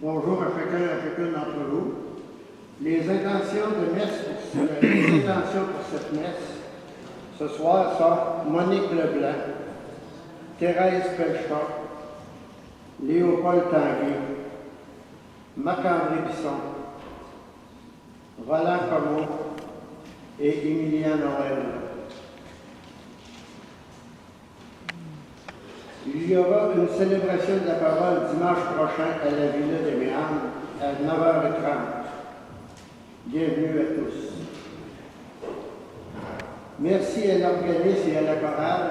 Bonjour à chacun et à chacune d'entre vous. Les intentions pour cette messe ce soir sont Monique Leblanc, Thérèse Pelchat, Léopold Tanguy, Marc-André Bisson, Roland Comeau et Émilien Noël. Il y aura une célébration de la parole dimanche prochain à la Villa des Méandres à 9h30. Bienvenue à tous. Merci à l'organisme et à la chorale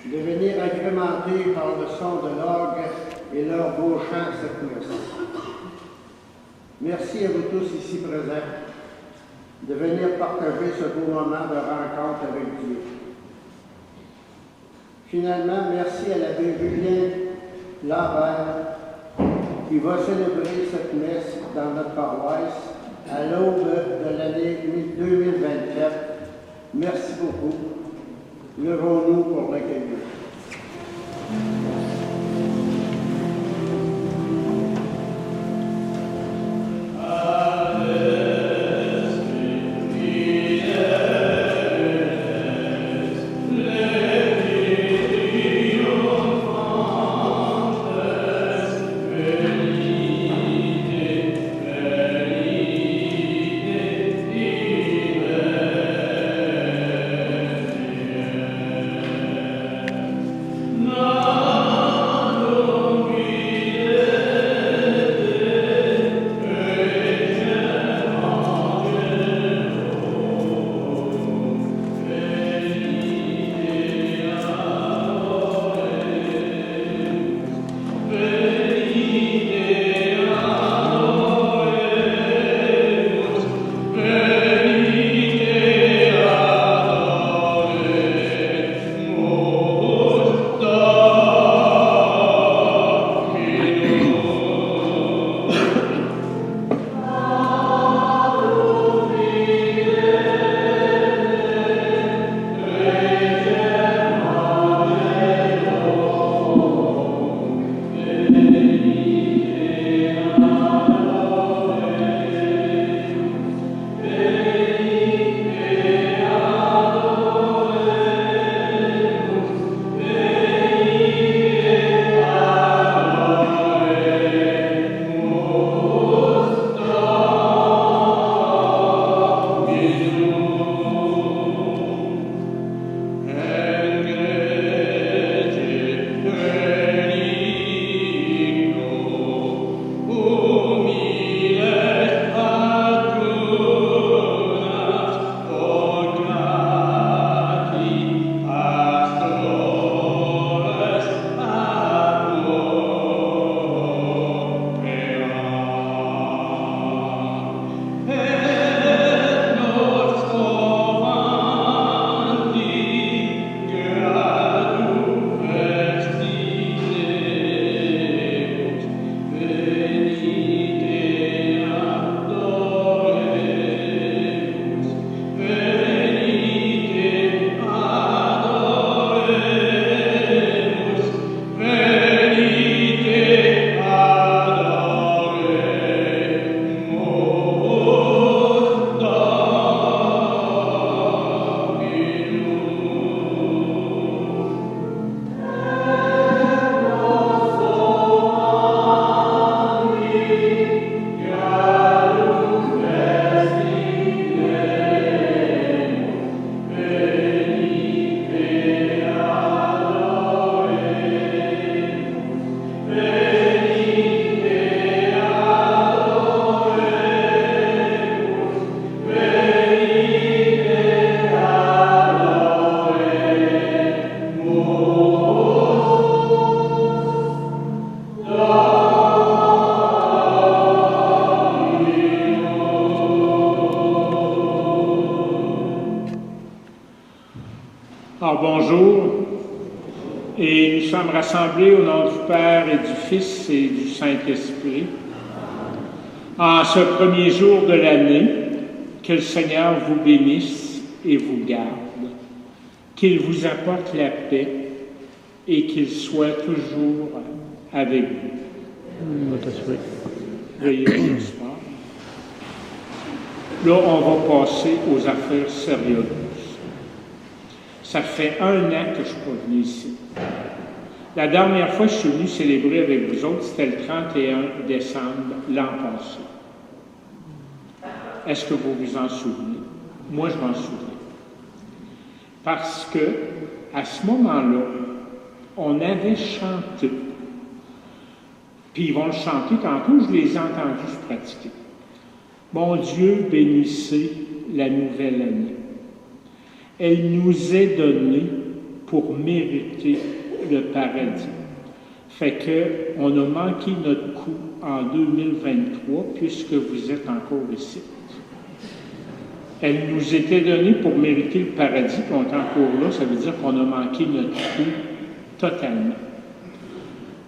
de venir agrémenter par le son de l'orgue et leur beau chant cette messe. Merci à vous tous ici présents de venir partager ce beau moment de rencontre avec Dieu. Finalement, merci à l'abbé Julien Lambert qui va célébrer cette messe dans notre paroisse à l'aube de l'année 2024. Merci beaucoup. Levons-nous pour l'accueillir. Rassemblés au nom du Père et du Fils et du Saint-Esprit. En ce premier jour de l'année, que le Seigneur vous bénisse et vous garde, qu'il vous apporte la paix et qu'il soit toujours avec vous. Veuillez vous asseoir. Là, on va passer aux affaires sérieuses. Ça fait 1 an que je ne suis pas venu ici. La dernière fois que je suis venu célébrer avec vous autres, c'était le 31 décembre l'an passé. Est-ce que vous vous en souvenez? Moi, je m'en souviens. Parce que, à ce moment-là, on avait chanté. Puis ils vont le chanter tantôt, je les ai entendus se pratiquer. Mon Dieu, bénissez la nouvelle année. Elle nous est donnée pour mériter le paradis. Fait que on a manqué notre coup en 2023 puisque vous êtes encore ici. Elle nous était donnée pour mériter le paradis, puis on est encore là, ça veut dire qu'on a manqué notre coup totalement.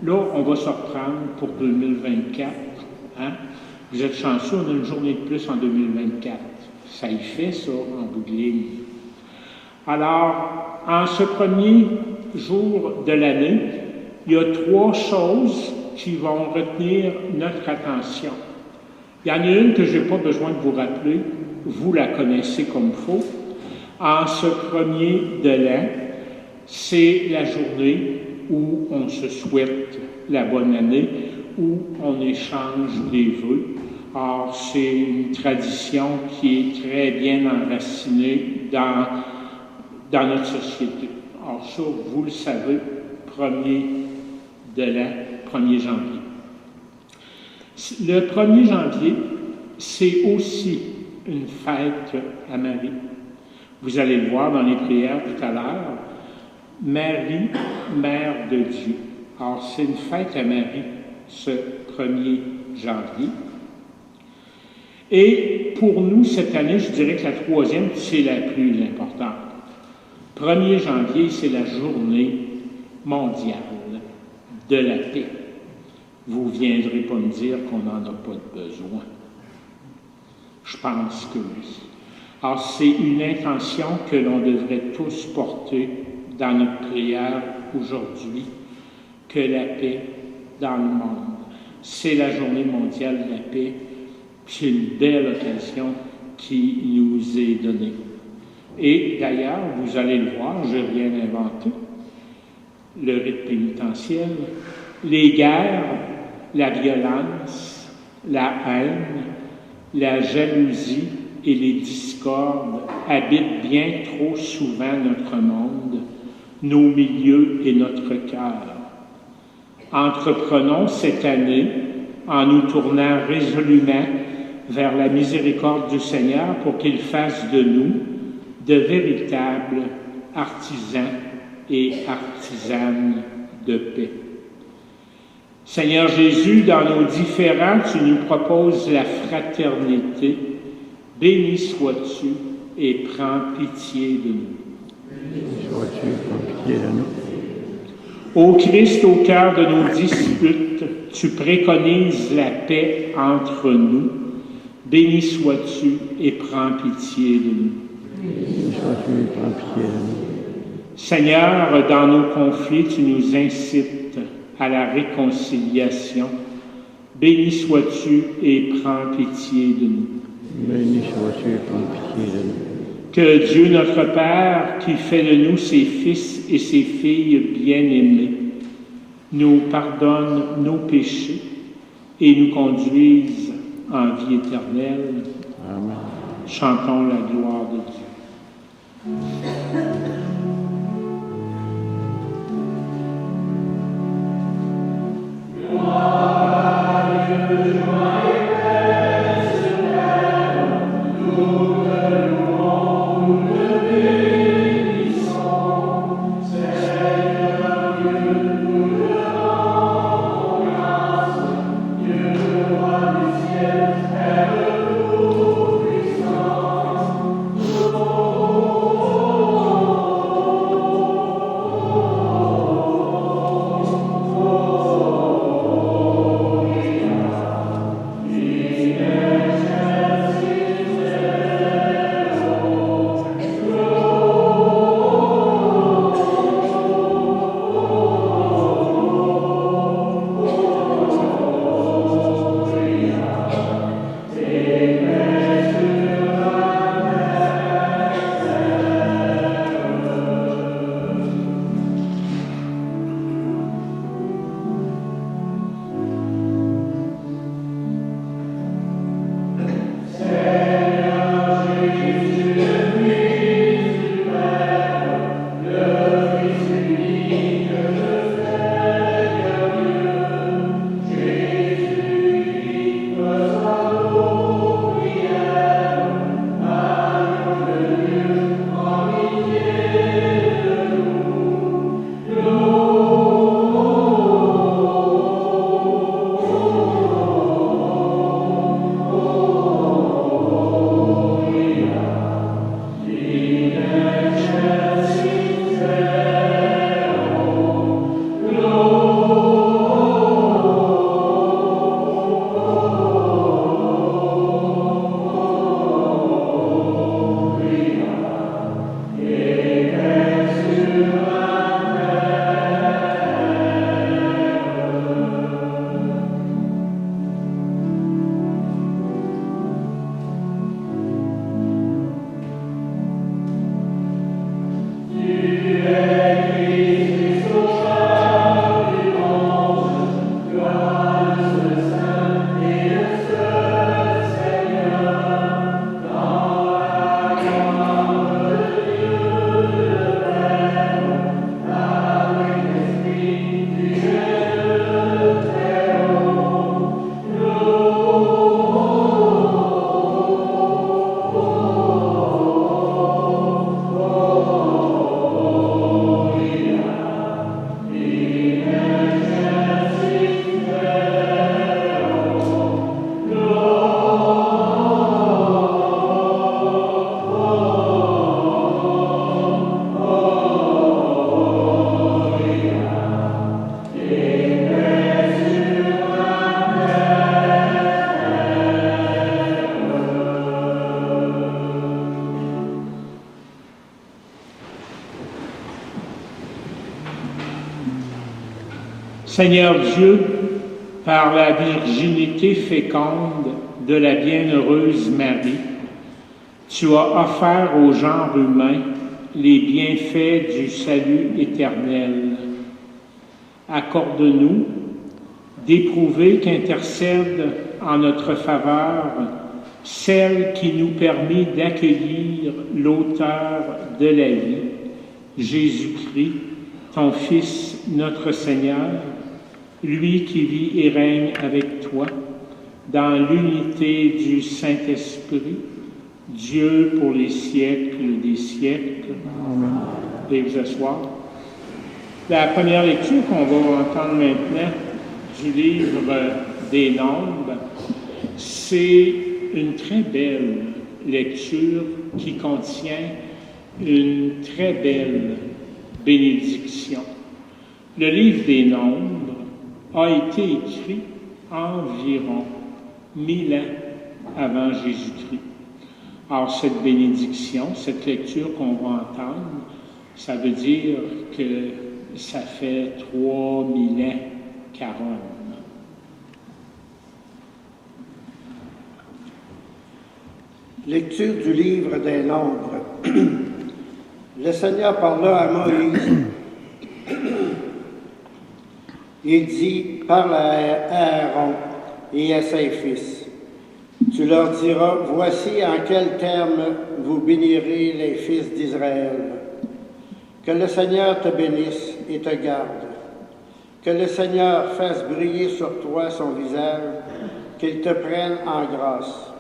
Là, on va se reprendre pour 2024. Hein? Vous êtes chanceux, on a une journée de plus en 2024. Ça y fait, ça, en bout de ligne. Alors, en ce premier jour de l'année, il y a 3 choses qui vont retenir notre attention. Il y en a une que je n'ai pas besoin de vous rappeler, vous la connaissez comme il faut. En ce premier de l'an, c'est la journée où on se souhaite la bonne année, où on échange des vœux. Or, c'est une tradition qui est très bien enracinée dans notre société. Or, ça, vous le savez, 1er de l'an, 1er janvier. Le 1er janvier, c'est aussi une fête à Marie. Vous allez le voir dans les prières tout à l'heure. Marie, Mère de Dieu. Alors, c'est une fête à Marie, ce 1er janvier. Et pour nous, cette année, je dirais que la 3e, c'est la plus importante. 1er janvier, c'est la journée mondiale de la paix. Vous ne viendrez pas me dire qu'on n'en a pas de besoin. Je pense que oui. Alors, c'est une intention que l'on devrait tous porter dans notre prière aujourd'hui, que la paix dans le monde. C'est la journée mondiale de la paix, puis c'est une belle occasion qui nous est donnée. Et d'ailleurs, vous allez le voir, je n'ai rien inventé, le rite pénitentiel, les guerres, la violence, la haine, la jalousie et les discordes habitent bien trop souvent notre monde, nos milieux et notre cœur. Entreprenons cette année en nous tournant résolument vers la miséricorde du Seigneur pour qu'il fasse de nous de véritables artisans et artisanes de paix. Seigneur Jésus, dans nos différends, tu nous proposes la fraternité. Béni sois-tu et prends pitié de nous. Béni sois-tu, prends pitié de nous. Ô Christ, au cœur de nos disputes, tu préconises la paix entre nous. Béni sois-tu et prends pitié de nous. Béni sois-tu et prends pitié de nous. Seigneur, dans nos conflits, tu nous incites à la réconciliation. Béni sois-tu et prends pitié de nous. Béni sois-tu et prends pitié de nous. Que Dieu notre Père, qui fait de nous ses fils et ses filles bien-aimés, nous pardonne nos péchés et nous conduise en vie éternelle. Amen. Chantons la gloire de Dieu. Seigneur Dieu, par la virginité féconde de la bienheureuse Marie, tu as offert au genre humain les bienfaits du salut éternel. Accorde-nous d'éprouver qu'intercède en notre faveur celle qui nous permet d'accueillir l'auteur de la vie, Jésus-Christ, ton Fils, notre Seigneur, lui qui vit et règne avec toi, dans l'unité du Saint-Esprit, Dieu pour les siècles des siècles. Amen. Et vous asseoir. La première lecture qu'on va entendre maintenant du livre des Nombres, c'est une très belle lecture qui contient une très belle bénédiction. Le livre des Nombres a été écrit environ 1000 ans avant Jésus-Christ. Alors, cette bénédiction, cette lecture qu'on va entendre, ça veut dire que ça fait 3000 ans qu'Aaron. Lecture du livre des Nombres. Le Seigneur parla à Moïse. Il dit, parle à Aaron et à ses fils. Tu leur diras, voici en quels termes vous bénirez les fils d'Israël. Que le Seigneur te bénisse et te garde. Que le Seigneur fasse briller sur toi son visage, qu'il te prenne en grâce.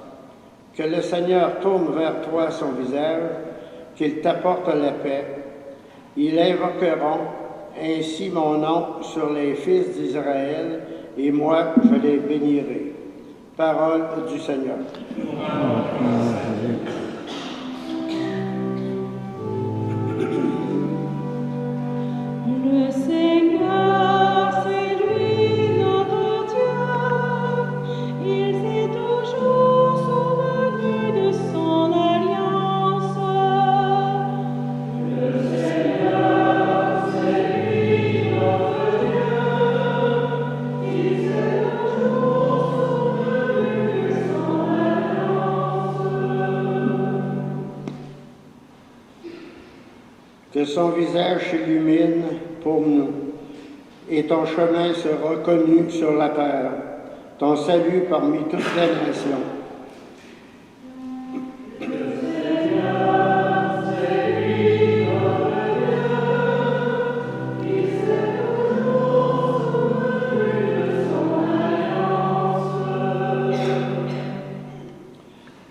Que le Seigneur tourne vers toi son visage, qu'il t'apporte la paix. Ils invoqueront ainsi mon nom sur les fils d'Israël, et moi je les bénirai. Parole du Seigneur. Le Seigneur, c'est lui notre Dieu. Il s'est toujours souvenu de son alliance. Le Seigneur, c'est lui notre Dieu. Il s'est toujours souvenu de son alliance. Que son visage s'illumine pour nous, et ton chemin sera connu sur la terre, ton salut parmi toutes les nations.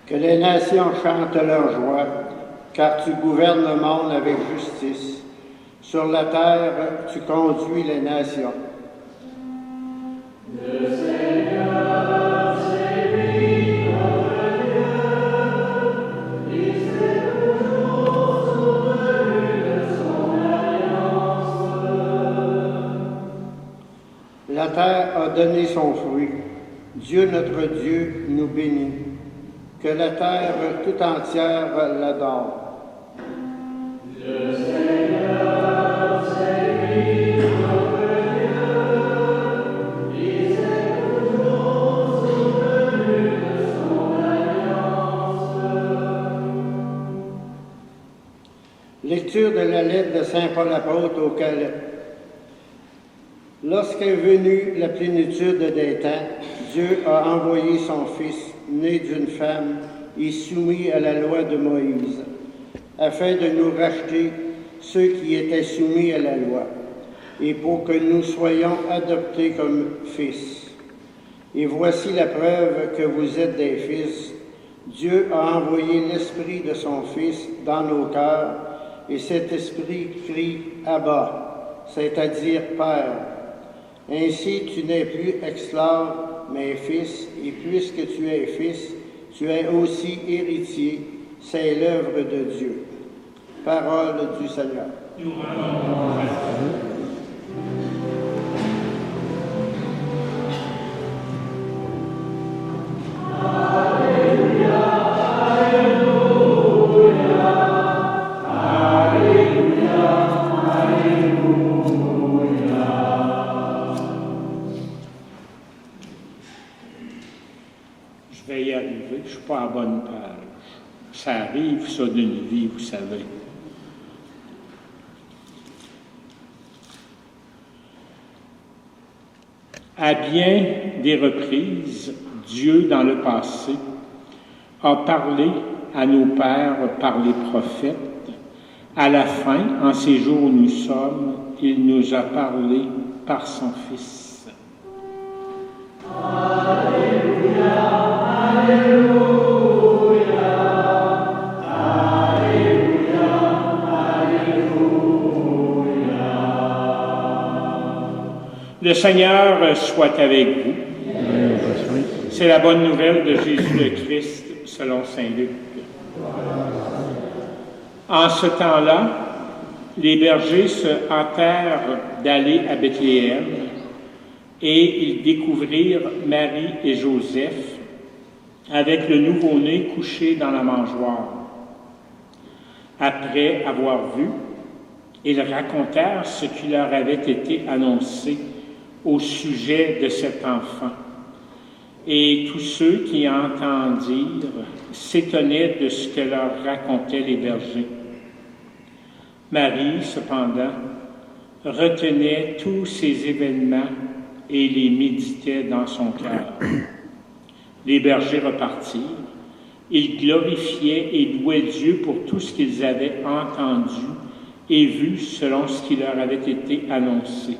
Que les nations chantent leur joie, car tu gouvernes le monde avec justice. Sur la terre, tu conduis les nations. Le Seigneur, c'est lui notre Dieu. Il s'est toujours souvenu de son alliance. La terre a donné son fruit. Dieu, notre Dieu, nous bénit. Que la terre tout entière l'adore. Le Seigneur, c'est lui notre Dieu. Il s'est toujours souvenu de son alliance. Lecture de la lettre de saint Paul apôtre aux Galates. Lorsqu'est venue la plénitude des temps, Dieu a envoyé son Fils, né d'une femme et soumis à la loi de Moïse, afin de nous racheter ceux qui étaient soumis à la loi, et pour que nous soyons adoptés comme fils. Et voici la preuve que vous êtes des fils. Dieu a envoyé l'Esprit de son Fils dans nos cœurs, et cet Esprit crie « Abba », c'est-à-dire « Père ». Ainsi, tu n'es plus esclave, mais fils, et puisque tu es fils, tu es aussi héritier. C'est l'œuvre de Dieu. Parole du Seigneur. Ça arrive, ça, d'une vie, vous savez. À bien des reprises, Dieu, dans le passé, a parlé à nos pères par les prophètes. À la fin, en ces jours où nous sommes, il nous a parlé par son Fils. Alléluia, Alléluia, Alléluia, Alléluia. Le Seigneur soit avec vous. C'est la bonne nouvelle de Jésus le Christ selon saint Luc. En ce temps-là, les bergers se hâtèrent d'aller à Bethléem et ils découvrirent Marie et Joseph avec le nouveau-né couché dans la mangeoire. Après avoir vu, ils racontèrent ce qui leur avait été annoncé au sujet de cet enfant. Et tous ceux qui entendirent s'étonnaient de ce que leur racontaient les bergers. Marie, cependant, retenait tous ces événements et les méditait dans son cœur. Les bergers repartirent. Ils glorifiaient et louaient Dieu pour tout ce qu'ils avaient entendu et vu selon ce qui leur avait été annoncé.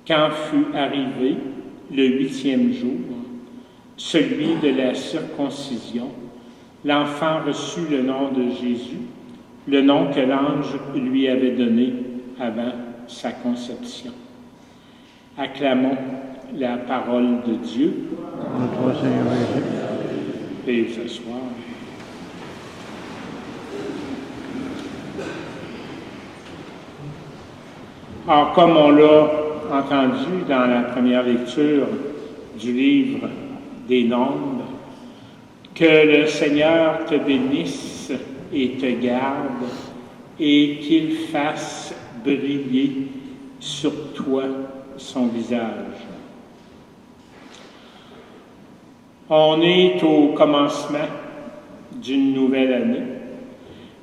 Quand fut arrivé le 8e jour, celui de la circoncision, l'enfant reçut le nom de Jésus, le nom que l'ange lui avait donné avant sa conception. Acclamons la parole de Dieu. Notre Seigneur Jésus. Veuillez vous asseoir. Alors, comme on l'a entendu dans la première lecture du livre des Nombres, que le Seigneur te bénisse et te garde et qu'il fasse briller sur toi son visage. On est au commencement d'une nouvelle année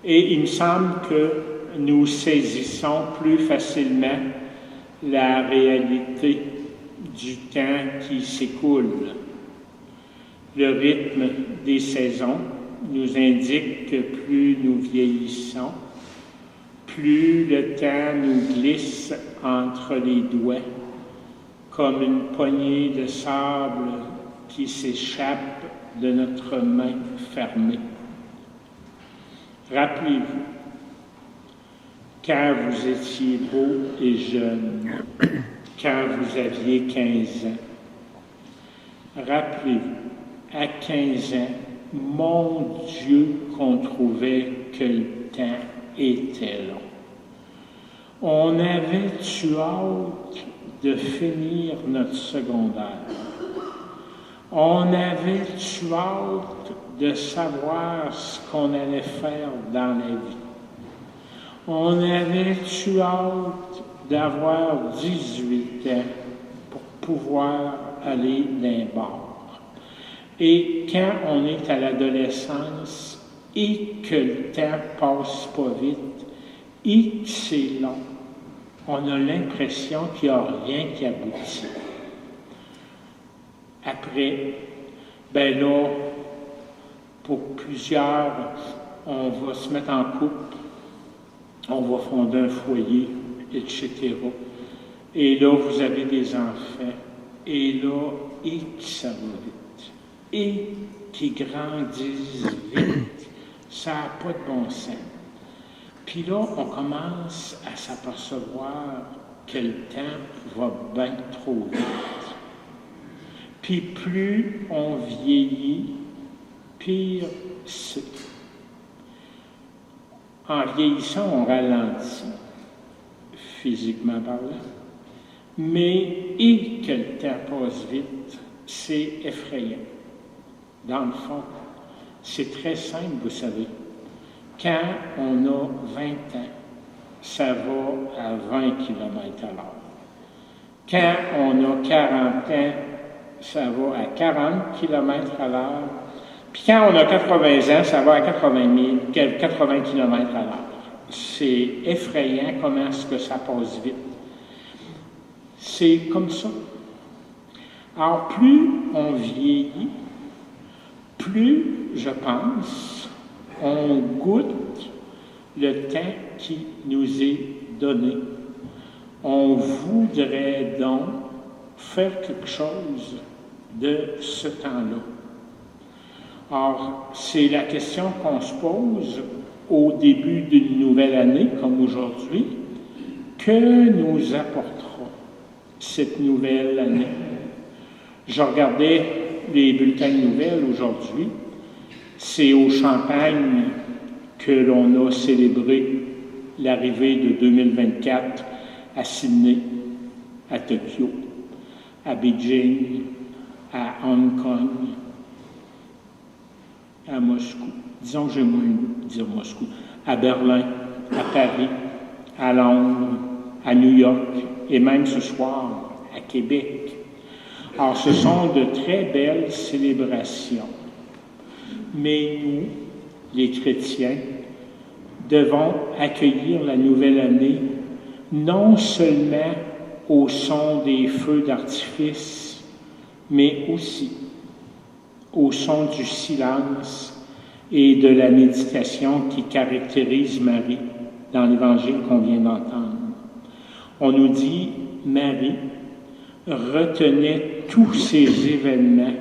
et il me semble que nous saisissons plus facilement la réalité du temps qui s'écoule. Le rythme des saisons nous indique que plus nous vieillissons, plus le temps nous glisse entre les doigts, comme une poignée de sable qui s'échappe de notre main fermée. Rappelez-vous, quand vous étiez beau et jeune, quand vous aviez 15 ans, rappelez-vous, à 15 ans, mon Dieu, qu'on trouvait que le temps était long. On avait-tu hâte de finir notre secondaire? On avait-tu hâte de savoir ce qu'on allait faire dans la vie? On avait-tu hâte d'avoir 18 ans pour pouvoir aller d'un bord? Et quand on est à l'adolescence et que le temps passe pas vite et que c'est long, on a l'impression qu'il n'y a rien qui aboutit. Après, ben là, pour plusieurs, on va se mettre en couple, on va fonder un foyer, etc. Et là, vous avez des enfants. Et là, et que ça va vite. Et qui grandissent vite. Ça n'a pas de bon sens. Puis là, on commence à s'apercevoir que le temps va bien trop vite. Puis plus on vieillit, pire c'est. En vieillissant, on ralentit, physiquement parlant. Mais et que le temps passe vite, c'est effrayant. Dans le fond, c'est très simple, vous savez. Quand on a 20 ans, ça va à 20 km/h. Quand on a 40 ans, ça va à 40 km/h. Puis quand on a 80 ans, ça va à 80 km à l'heure. C'est effrayant comment est-ce que ça passe vite. C'est comme ça. Alors, plus on vieillit, plus, je pense, on goûte le temps qui nous est donné. On voudrait donc faire quelque chose de ce temps-là. Or, c'est la question qu'on se pose au début d'une nouvelle année, comme aujourd'hui. Que nous apportera cette nouvelle année? Je regardais les bulletins de nouvelles aujourd'hui. C'est au Champagne que l'on a célébré l'arrivée de 2024 à Sydney, à Tokyo, à Beijing, à Hong Kong, à Moscou. Disons que j'ai moins de dire Moscou. À Berlin, à Paris, à Londres, à New York et même ce soir à Québec. Alors, ce sont de très belles célébrations. Mais nous, les chrétiens, devons accueillir la nouvelle année non seulement au son des feux d'artifice, mais aussi au son du silence et de la méditation qui caractérise Marie dans l'évangile qu'on vient d'entendre. On nous dit, Marie retenait tous ces événements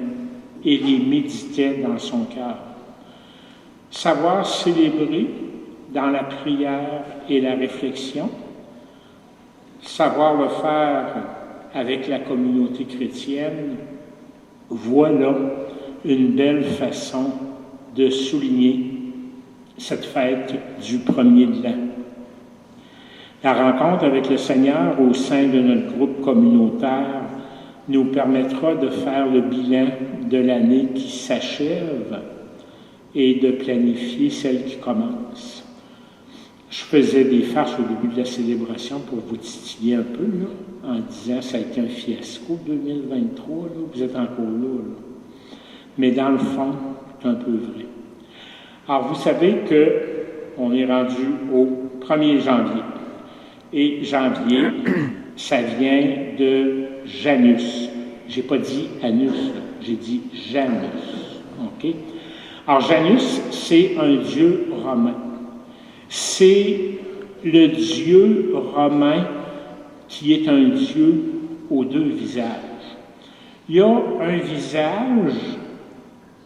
et les méditait dans son cœur. Savoir célébrer dans la prière et la réflexion, savoir le faire avec la communauté chrétienne, voilà une belle façon de souligner cette fête du premier de l'an. La rencontre avec le Seigneur au sein de notre groupe communautaire nous permettra de faire le bilan de l'année qui s'achève et de planifier celle qui commence. Je faisais des farces au début de la célébration pour vous titiller un peu, là, en disant « ça a été un fiasco 2023, là, vous êtes encore là. » Mais dans le fond, c'est un peu vrai. Alors, vous savez qu'on est rendu au 1er janvier. Et janvier, ça vient de Janus. J'ai pas dit Anus, là. J'ai dit Janus. OK? Alors, Janus, c'est un dieu romain. C'est le dieu romain qui est un dieu aux deux visages. Il y a un visage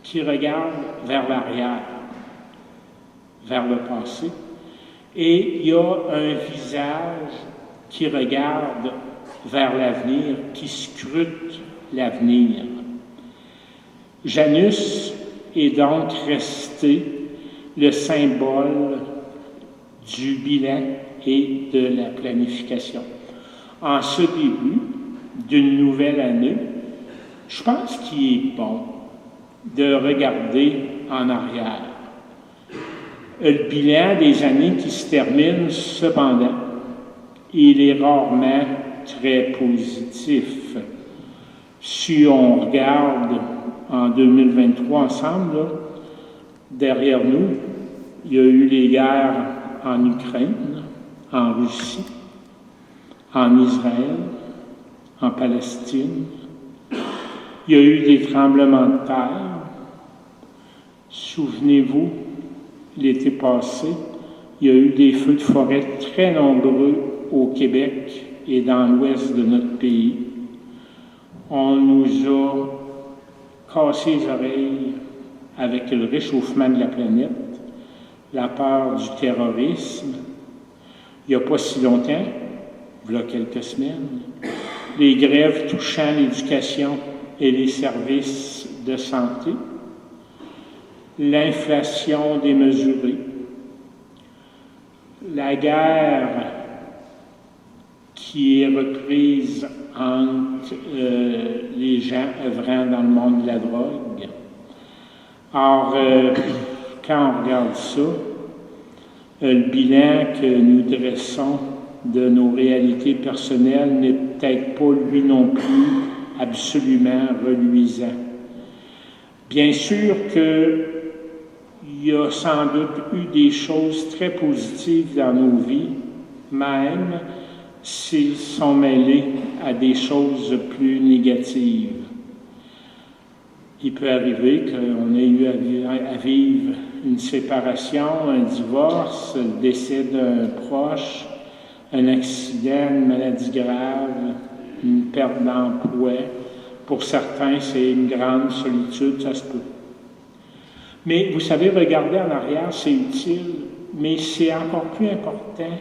qui regarde vers l'arrière, vers le passé, et il y a un visage qui regarde vers l'avenir, qui scrute l'avenir. Janus est donc resté le symbole du bilan et de la planification. En ce début d'une nouvelle année, je pense qu'il est bon de regarder en arrière. Le bilan des années qui se terminent, cependant, il est rarement très positif. Si on regarde en 2023 ensemble, là, derrière nous, il y a eu les guerres en Ukraine, en Russie, en Israël, en Palestine. Il y a eu des tremblements de terre. Souvenez-vous, l'été passé, il y a eu des feux de forêt très nombreux au Québec et dans l'ouest de notre pays. On nous a cassé les oreilles avec le réchauffement de la planète, la peur du terrorisme. Il n'y a pas si longtemps, il y a quelques semaines, les grèves touchant l'éducation et les services de santé, l'inflation démesurée, la guerre qui est reprise entre les gens œuvrant dans le monde de la drogue. Or, quand on regarde ça, le bilan que nous dressons de nos réalités personnelles n'est peut-être pas, lui non plus, absolument reluisant. Bien sûr qu'il y a sans doute eu des choses très positives dans nos vies, même s'ils sont mêlés à des choses plus négatives. Il peut arriver qu'on ait eu à vivre une séparation, un divorce, le décès d'un proche, un accident, une maladie grave, une perte d'emploi. Pour certains, c'est une grande solitude, ça se peut. Mais vous savez, regarder en arrière, c'est utile, mais c'est encore plus important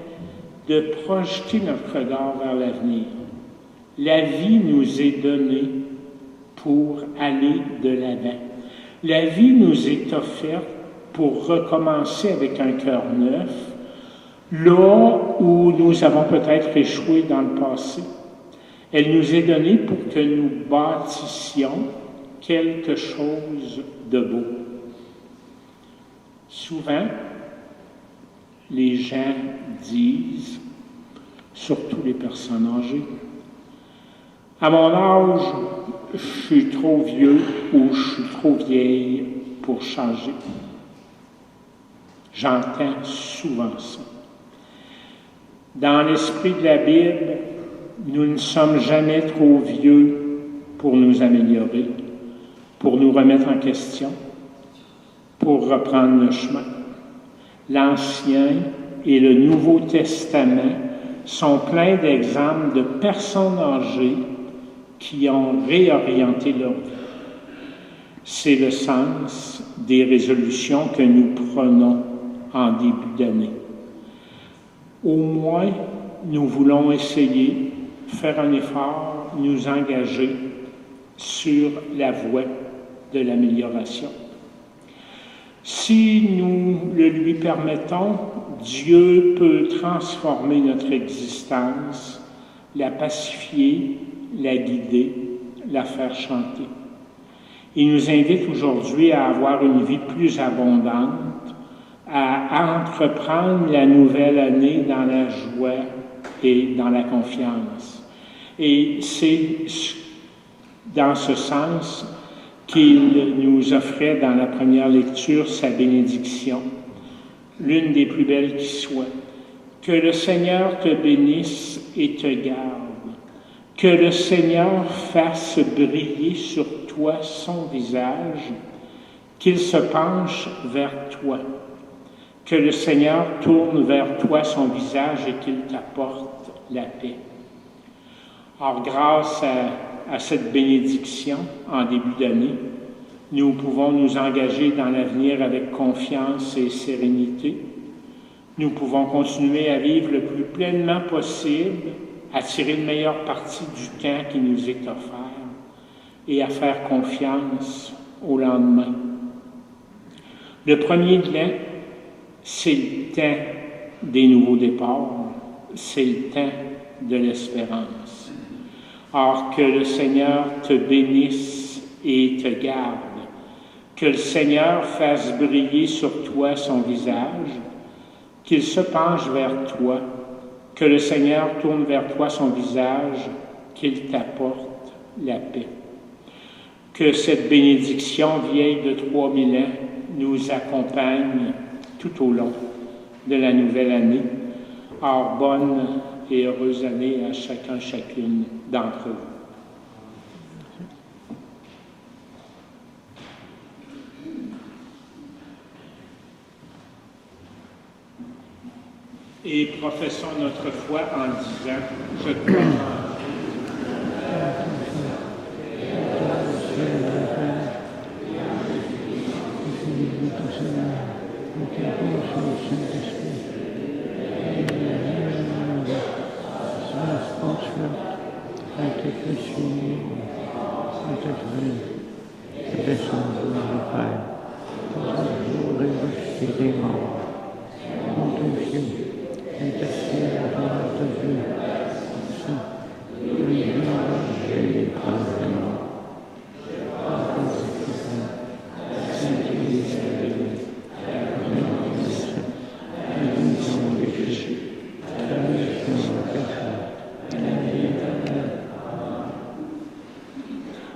de projeter notre regard vers l'avenir. La vie nous est donnée pour aller de l'avant. La vie nous est offerte pour recommencer avec un cœur neuf, là où nous avons peut-être échoué dans le passé. Elle nous est donnée pour que nous bâtissions quelque chose de beau. Souvent, les gens disent, surtout les personnes âgées, « À mon âge, je suis trop vieux ou je suis trop vieille pour changer. » J'entends souvent ça. Dans l'esprit de la Bible, nous ne sommes jamais trop vieux pour nous améliorer, pour nous remettre en question, pour reprendre le chemin. L'Ancien et le Nouveau Testament sont pleins d'exemples de personnes âgées qui ont réorienté leur vie. C'est le sens des résolutions que nous prenons en début d'année. Au moins, nous voulons essayer, faire un effort, nous engager sur la voie de l'amélioration. Si nous le lui permettons, Dieu peut transformer notre existence, la pacifier, la guider, la faire chanter. Il nous invite aujourd'hui à avoir une vie plus abondante, à entreprendre la nouvelle année dans la joie et dans la confiance. Et c'est dans ce sens qu'il nous offrait dans la première lecture sa bénédiction, l'une des plus belles qui soit. Que le Seigneur te bénisse et te garde. Que le Seigneur fasse briller sur toi son visage, qu'il se penche vers toi. Que le Seigneur tourne vers toi son visage et qu'il t'apporte la paix. Or, grâce à cette bénédiction en début d'année, nous pouvons nous engager dans l'avenir avec confiance et sérénité. Nous pouvons continuer à vivre le plus pleinement possible, à tirer le meilleur parti du temps qui nous est offert et à faire confiance au lendemain. Le premier de l'an, c'est le temps des nouveaux départs, c'est le temps de l'espérance. Or, que le Seigneur te bénisse et te garde, que le Seigneur fasse briller sur toi son visage, qu'il se penche vers toi, que le Seigneur tourne vers toi son visage, qu'il t'apporte la paix. Que cette bénédiction vieille de 3000 ans nous accompagne tout au long de la nouvelle année. Or, bonne et heureuse année à chacun, chacune d'entre vous. Et professons notre foi en disant, je crois en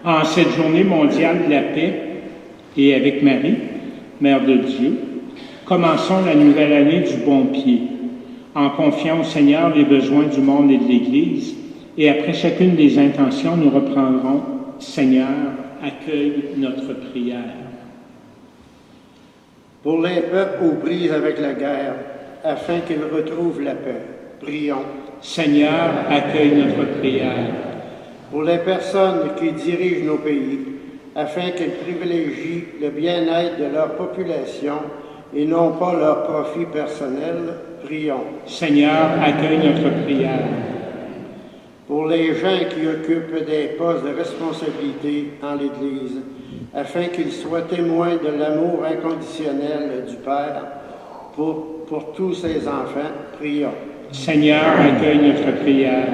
En cette journée mondiale de la paix, Et avec Marie, Mère de Dieu, commençons la nouvelle année du bon pied, en confiant au Seigneur les besoins du monde et de l'Église. Et après chacune des intentions, nous reprendrons « Seigneur, accueille notre prière ». Pour les peuples aux prises avec la guerre, afin qu'ils retrouvent la paix, prions. Seigneur, accueille notre prière. Pour les personnes qui dirigent nos pays, afin qu'ils privilégient le bien-être de leur population et non pas leur profit personnel, prions. Seigneur, accueille notre prière. Pour les gens qui occupent des postes de responsabilité en l'Église, afin qu'ils soient témoins de l'amour inconditionnel du Père pour tous ses enfants, prions. Seigneur, accueille notre prière.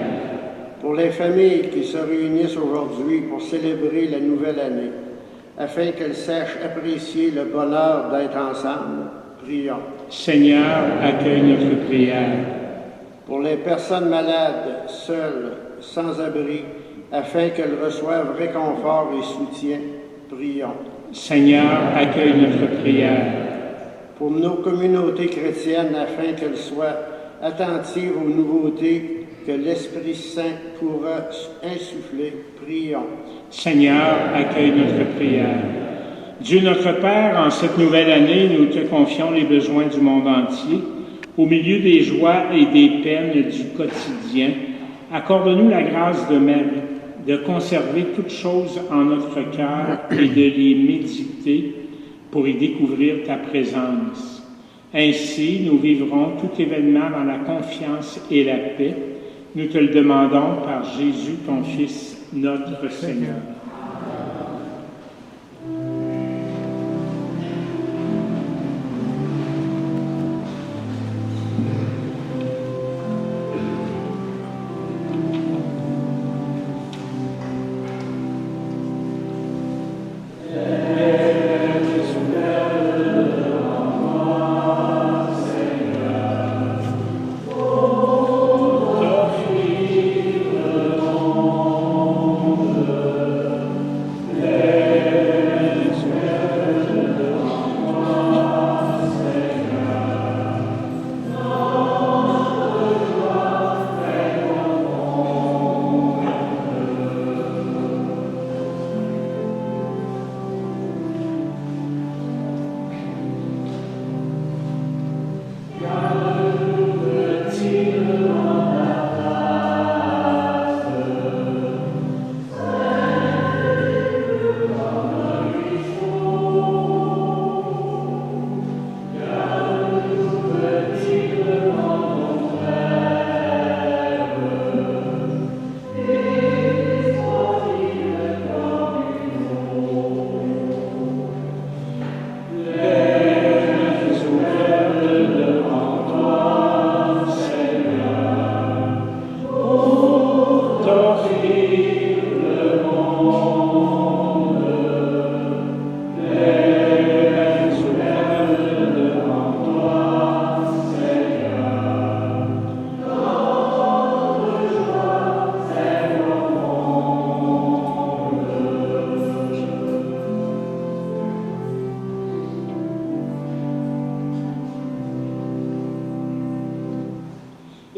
Pour les familles qui se réunissent aujourd'hui pour célébrer la nouvelle année, afin qu'elles sachent apprécier le bonheur d'être ensemble, prions. Seigneur, accueille notre prière. Pour les personnes malades, seules, sans abri, afin qu'elles reçoivent réconfort et soutien, prions. Seigneur, accueille notre prière. Pour nos communautés chrétiennes, afin qu'elles soient attentives aux nouveautés que l'Esprit Saint pourra insuffler, prions. Seigneur, accueille notre prière. Dieu notre Père, en cette nouvelle année, nous te confions les besoins du monde entier. Au milieu des joies et des peines du quotidien, accorde-nous la grâce de conserver toutes choses en notre cœur et de les méditer pour y découvrir ta présence. Ainsi, nous vivrons tout événement dans la confiance et la paix. Nous te le demandons par Jésus, ton Fils, notre Seigneur.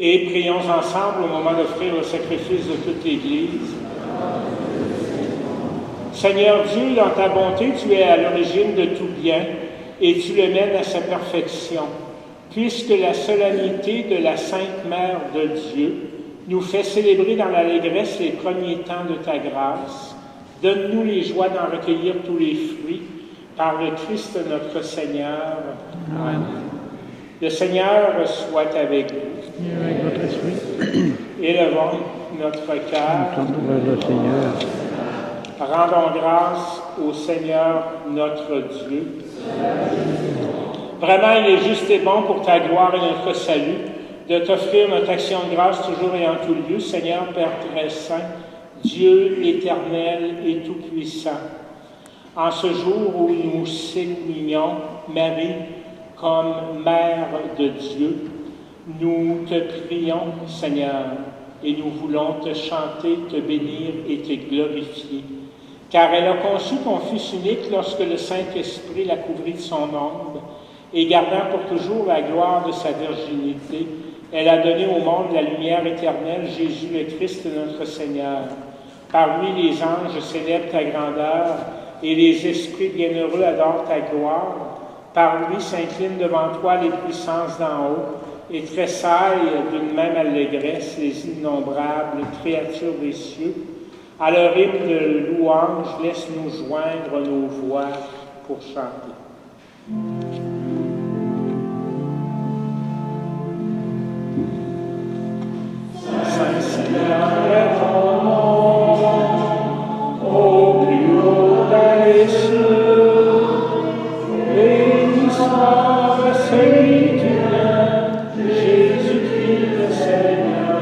Et prions ensemble au moment d'offrir le sacrifice de toute l'Église. Seigneur Dieu, dans ta bonté, tu es à l'origine de tout bien et tu le mènes à sa perfection. Puisque la solennité de la Sainte Mère de Dieu nous fait célébrer dans l'allégresse les premiers temps de ta grâce, donne-nous les joies d'en recueillir tous les fruits par le Christ notre Seigneur. Amen. Le Seigneur soit avec vous. Et avec votre esprit. Élevons notre cœur. Nous tournons vers le Seigneur. Rendons grâce au Seigneur notre Dieu. Vraiment, il est juste et bon pour ta gloire et notre salut de t'offrir notre action de grâce toujours et en tout lieu, Seigneur Père très saint, Dieu éternel et tout-puissant. En ce jour où nous célébrons Marie comme Mère de Dieu, nous te prions, Seigneur, et nous voulons te chanter, te bénir et te glorifier. car elle a conçu ton Fils unique lorsque le Saint-Esprit l'a couvrit de son ombre, et gardant pour toujours la gloire de sa virginité, elle a donné au monde la lumière éternelle, Jésus le Christ notre Seigneur. Par lui les anges célèbrent ta grandeur, et les esprits bienheureux adorent ta gloire. Par lui s'inclinent devant toi les puissances d'en haut, et tressaillent d'une même allégresse les innombrables créatures des cieux. À leur hymne de louange, laisse-nous joindre nos voix pour chanter. Saint Seigneur est ton nom, au plus haut dans les cieux, béni soit celui qui vient, Jésus-Christ le Seigneur.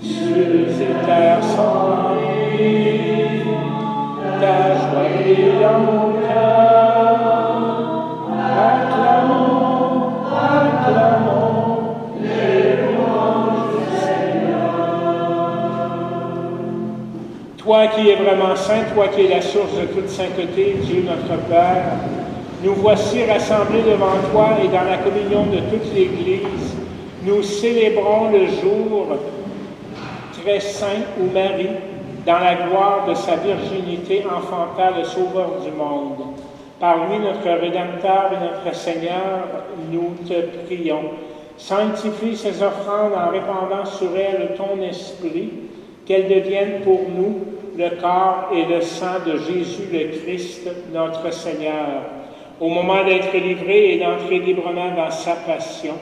Cieux et terre sont remplis, ta joie est dans mon cœur. Acclamons, acclamons les louanges du Seigneur. Toi qui es vraiment saint, toi qui es la source de toute sainteté, Dieu notre Père, nous voici rassemblés devant toi et dans la communion de toute l'Église, nous célébrons le jour très saint où Marie, dans la gloire de sa virginité, enfanta le Sauveur du monde. Par lui, notre Rédempteur et notre Seigneur, nous te prions. Sanctifie ces offrandes en répandant sur elles ton esprit, qu'elles deviennent pour nous le corps et le sang de Jésus le Christ, notre Seigneur. Au moment d'être livré et d'entrer librement dans sa passion,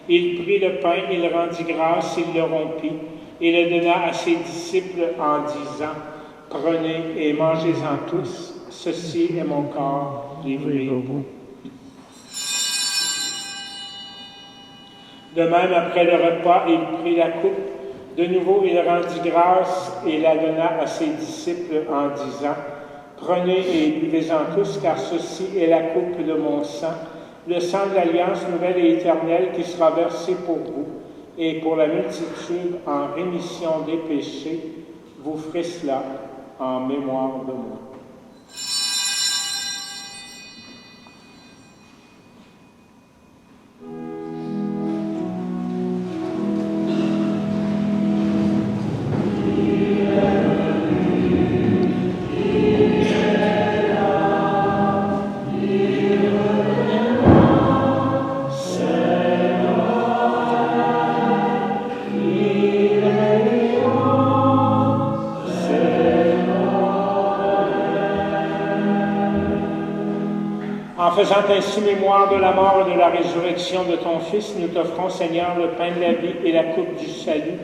il prit le pain, il rendit grâce, il le rompit, et le donna à ses disciples en disant, « Prenez et mangez-en tous, ceci est mon corps livré pour vous. » De même, après le repas, il prit la coupe. De nouveau, il rendit grâce et la donna à ses disciples en disant, « Prenez et buvez-en tous, car ceci est la coupe de mon sang, le sang de l'alliance nouvelle et éternelle qui sera versé pour vous et pour la multitude en rémission des péchés. Vous ferez cela en mémoire de moi. » En faisant ainsi mémoire de la mort et de la résurrection de ton Fils, nous t'offrons, Seigneur, le pain de la vie et la coupe du salut.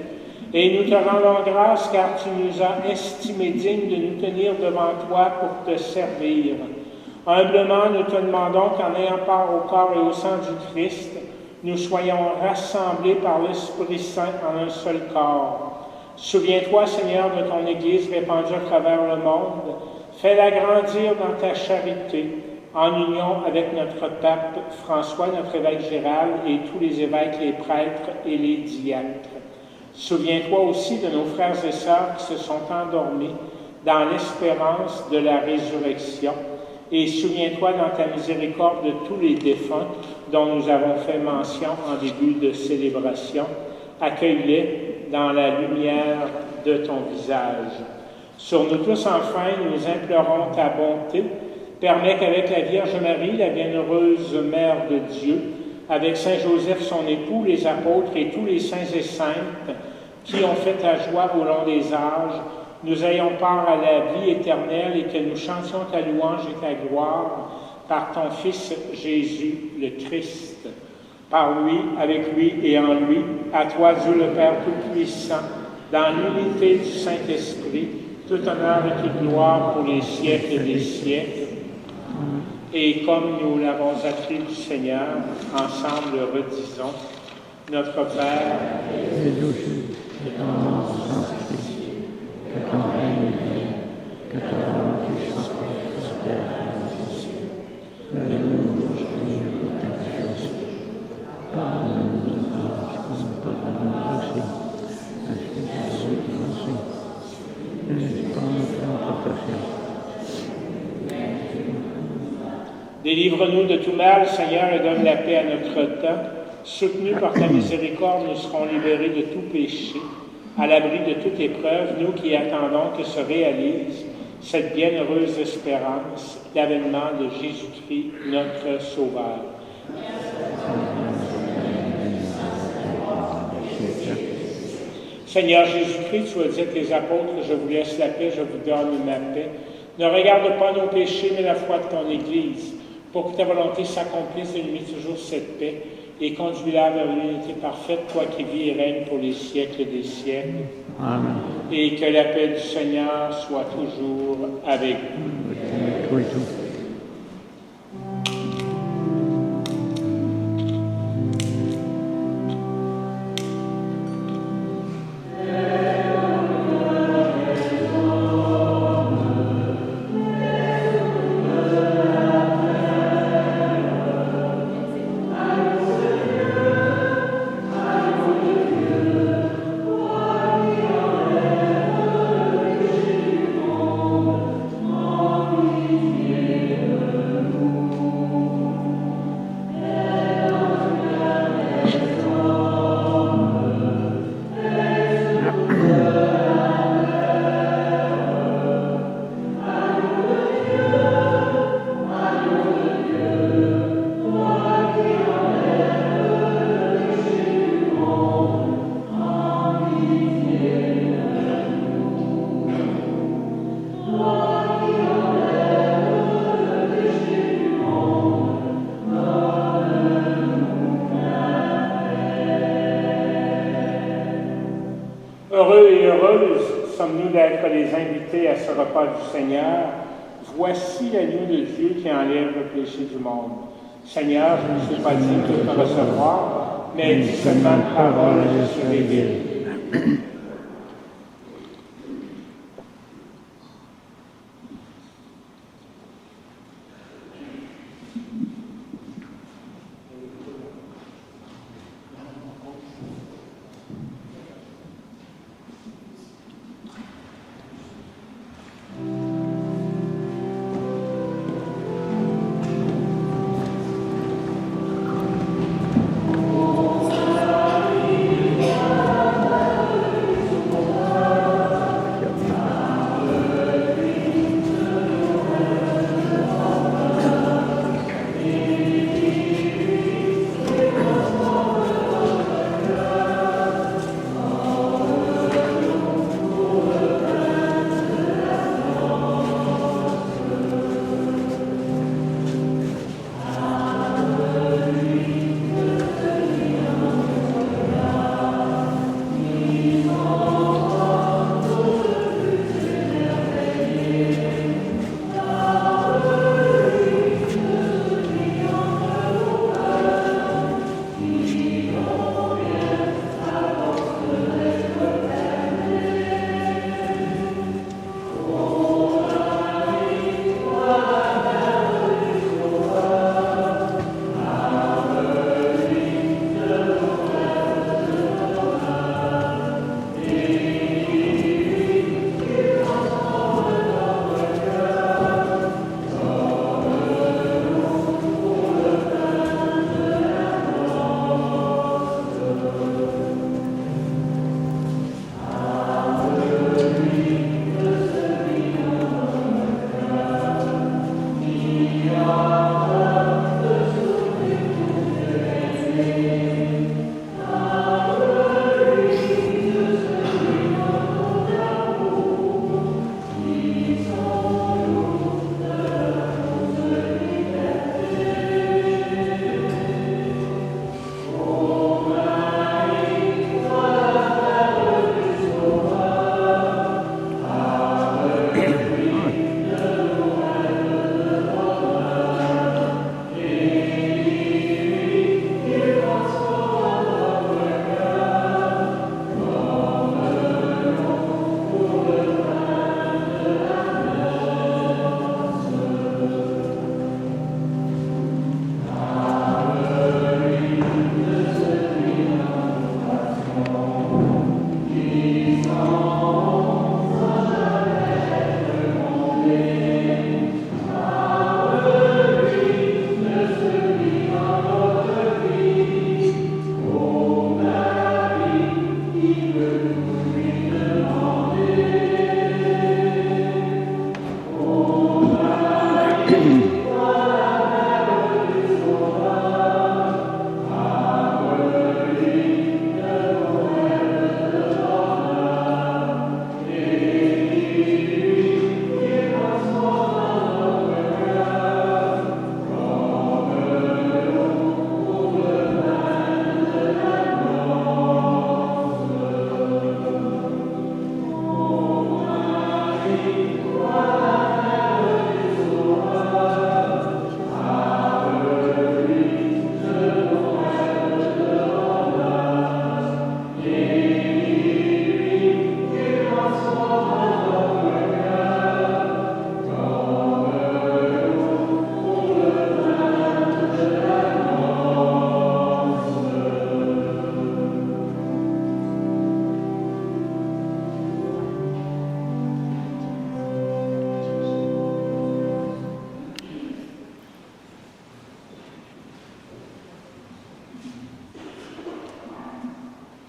Et nous te rendons grâce car tu nous as estimés dignes de nous tenir devant toi pour te servir. Humblement, nous te demandons qu'en ayant part au corps et au sang du Christ, nous soyons rassemblés par l'Esprit Saint en un seul corps. Souviens-toi, Seigneur, de ton Église répandue à travers le monde. Fais-la grandir dans ta charité, en union avec notre pape François, notre évêque Gérald et tous les évêques, les prêtres et les diacres. Souviens-toi aussi de nos frères et sœurs qui se sont endormis dans l'espérance de la résurrection. Et souviens-toi dans ta miséricorde de tous les défunts dont nous avons fait mention en début de célébration. Accueille-les dans la lumière de ton visage. Sur nous tous, enfin, nous implorons ta bonté. Permets qu'avec la Vierge Marie, la bienheureuse Mère de Dieu, avec Saint Joseph, son époux, les apôtres et tous les saints et saintes qui ont fait ta joie au long des âges, nous ayons part à la vie éternelle et que nous chantions ta louange et ta gloire par ton Fils Jésus le Christ. Par lui, avec lui et en lui, à toi Dieu le Père Tout-Puissant, dans l'unité du Saint-Esprit, tout honneur et toute gloire pour les siècles des siècles. Et comme nous l'avons appris du Seigneur, ensemble redisons, notre Père, que ton nom soit sanctifié, que ton règne vienne, que ton volonté soit faite sur terre comme au ciel. Donne-nous aujourd'hui notre pain quotidien. Pardonne-nous nos offenses, comme nous pardonnons aussi à ceux qui nous ont offensés. Ne laisse pas entrer en tentation, Délivre-nous de tout mal, Seigneur, et donne la paix à notre temps. Soutenus par ta miséricorde, nous serons libérés de tout péché, à l'abri de toute épreuve, nous qui attendons que se réalise cette bienheureuse espérance, l'avènement de Jésus-Christ, notre Sauveur. Seigneur Jésus-Christ, tu as dit à tes apôtres, je vous laisse la paix, je vous donne ma paix. Ne regarde pas nos péchés, mais la foi de ton Église, pour que ta volonté s'accomplisse et lui toujours cette paix, et conduis-la vers l'unité parfaite, toi qui vis et règnes pour les siècles des siècles. Amen. Et que la paix du Seigneur soit toujours avec vous. Toi et tout. Heureux et heureuses sommes-nous d'être les invités à ce repas du Seigneur. Voici l'agneau de Dieu qui enlève le péché du monde. Seigneur, je ne suis pas digne de te recevoir, mais dis seulement une parole et je serai guéri.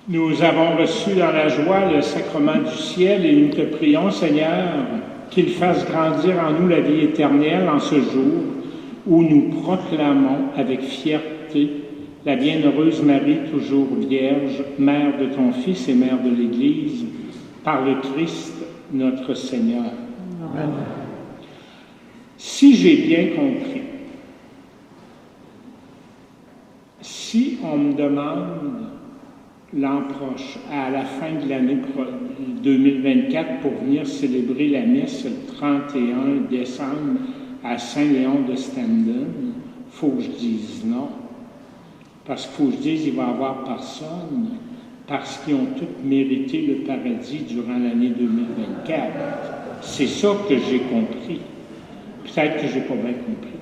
Nous avons reçu dans la joie le sacrement du ciel et nous te prions, Seigneur, qu'il fasse grandir en nous la vie éternelle en ce jour où nous proclamons avec fierté la bienheureuse Marie, toujours vierge, mère de ton Fils et mère de l'Église, par le Christ notre Seigneur. Amen. Si j'ai bien compris, si on me demande l'an prochain, à la fin de l'année 2024, pour venir célébrer la messe le 31 décembre à Saint-Léon de Standen, il faut que je dise non. Parce qu'il faut que je dise qu'il va y avoir personne, parce qu'ils ont tous mérité le paradis durant l'année 2024. C'est ça que j'ai compris. Peut-être que je n'ai pas bien compris.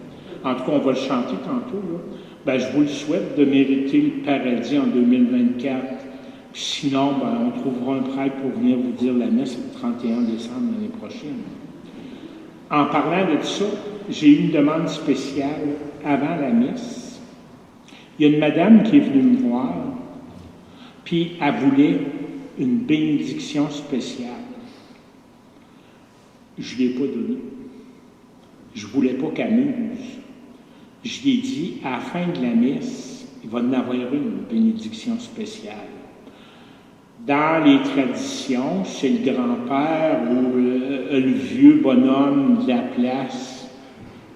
En tout cas, on va le chanter tantôt, là. Ben, je vous le souhaite de mériter le paradis en 2024. Sinon, ben, on trouvera un prêtre pour venir vous dire la messe le 31 décembre l'année prochaine. En parlant de ça, j'ai eu une demande spéciale avant la messe. Il y a une madame qui est venue me voir, puis elle voulait une bénédiction spéciale. Je ne l'ai pas donnée. Je ne voulais pas qu'elle m'use. Je lui ai dit, à la fin de la messe, il va y avoir une bénédiction spéciale. Dans les traditions, c'est le grand-père ou le vieux bonhomme de la place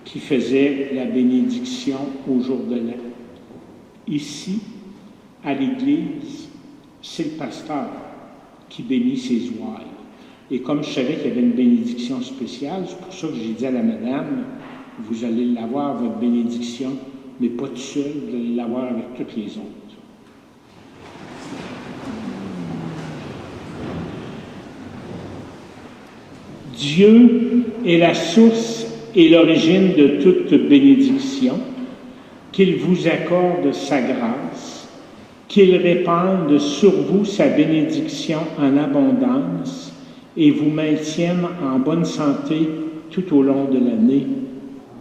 qui faisait la bénédiction au jour de l'an. Ici, à l'église, c'est le pasteur qui bénit ses ouailles. Et comme je savais qu'il y avait une bénédiction spéciale, c'est pour ça que j'ai dit à la madame, vous allez l'avoir, votre bénédiction, mais pas tout seul, vous allez l'avoir avec toutes les autres. Dieu est la source et l'origine de toute bénédiction, qu'il vous accorde sa grâce, qu'il répande sur vous sa bénédiction en abondance et vous maintienne en bonne santé tout au long de l'année.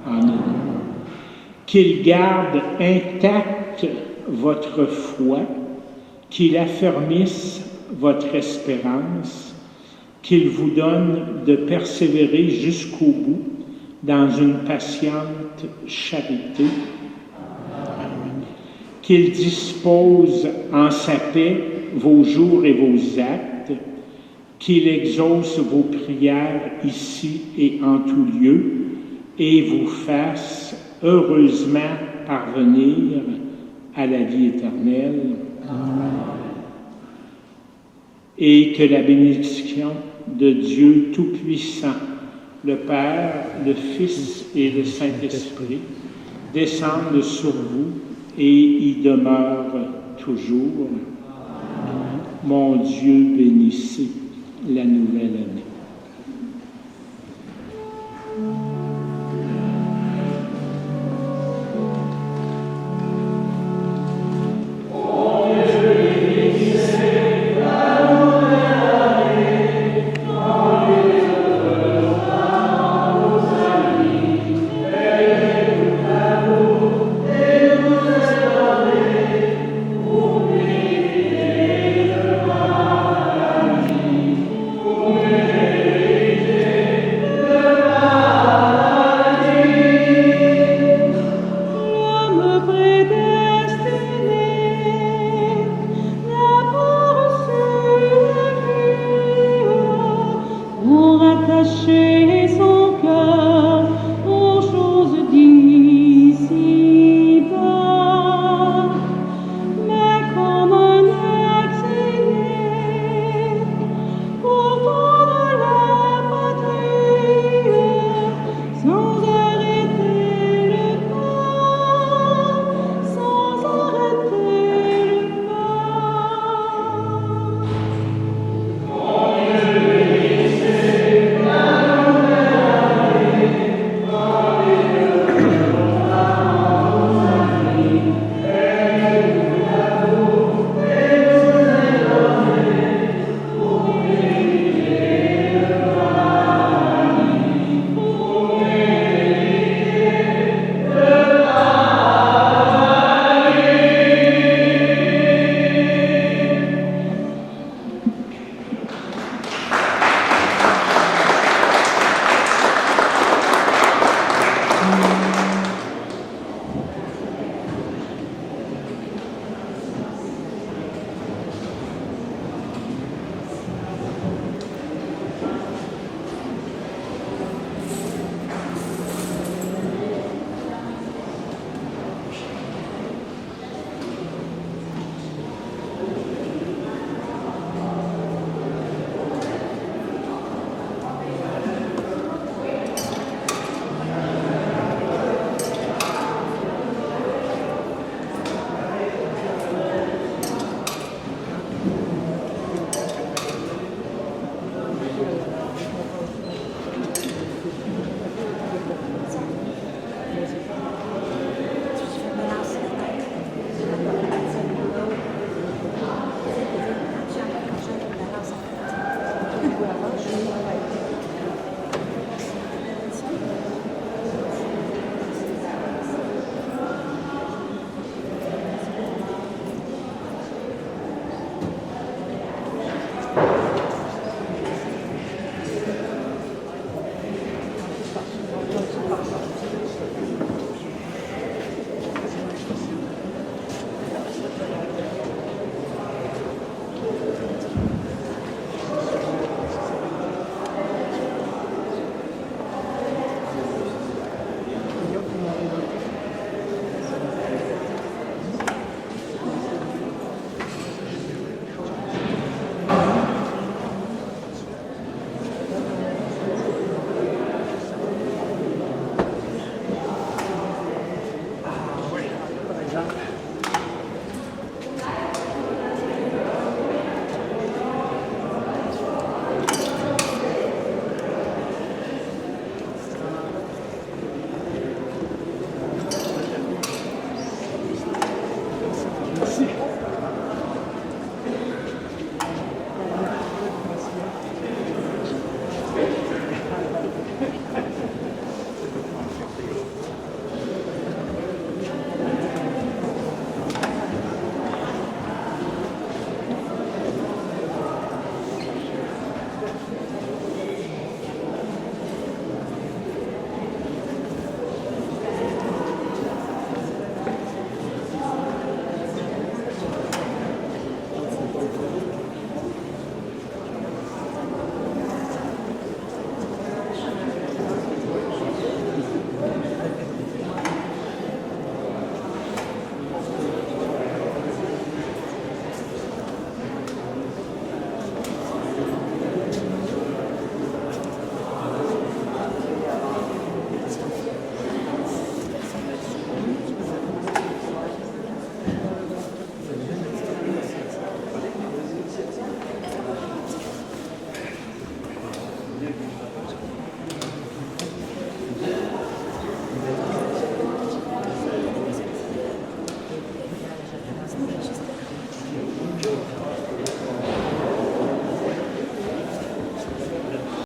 Amen. Qu'il garde intacte votre foi, qu'il affermisse votre espérance, qu'il vous donne de persévérer jusqu'au bout dans une patiente charité, qu'il dispose en sa paix vos jours et vos actes, qu'il exauce vos prières ici et en tout lieu, et vous fasse heureusement parvenir à la vie éternelle. Amen. Et que la bénédiction de Dieu Tout-Puissant, le Père, le Fils et le Saint-Esprit, descendent sur vous et y demeurent toujours. Amen. Mon Dieu, bénissez la nouvelle année.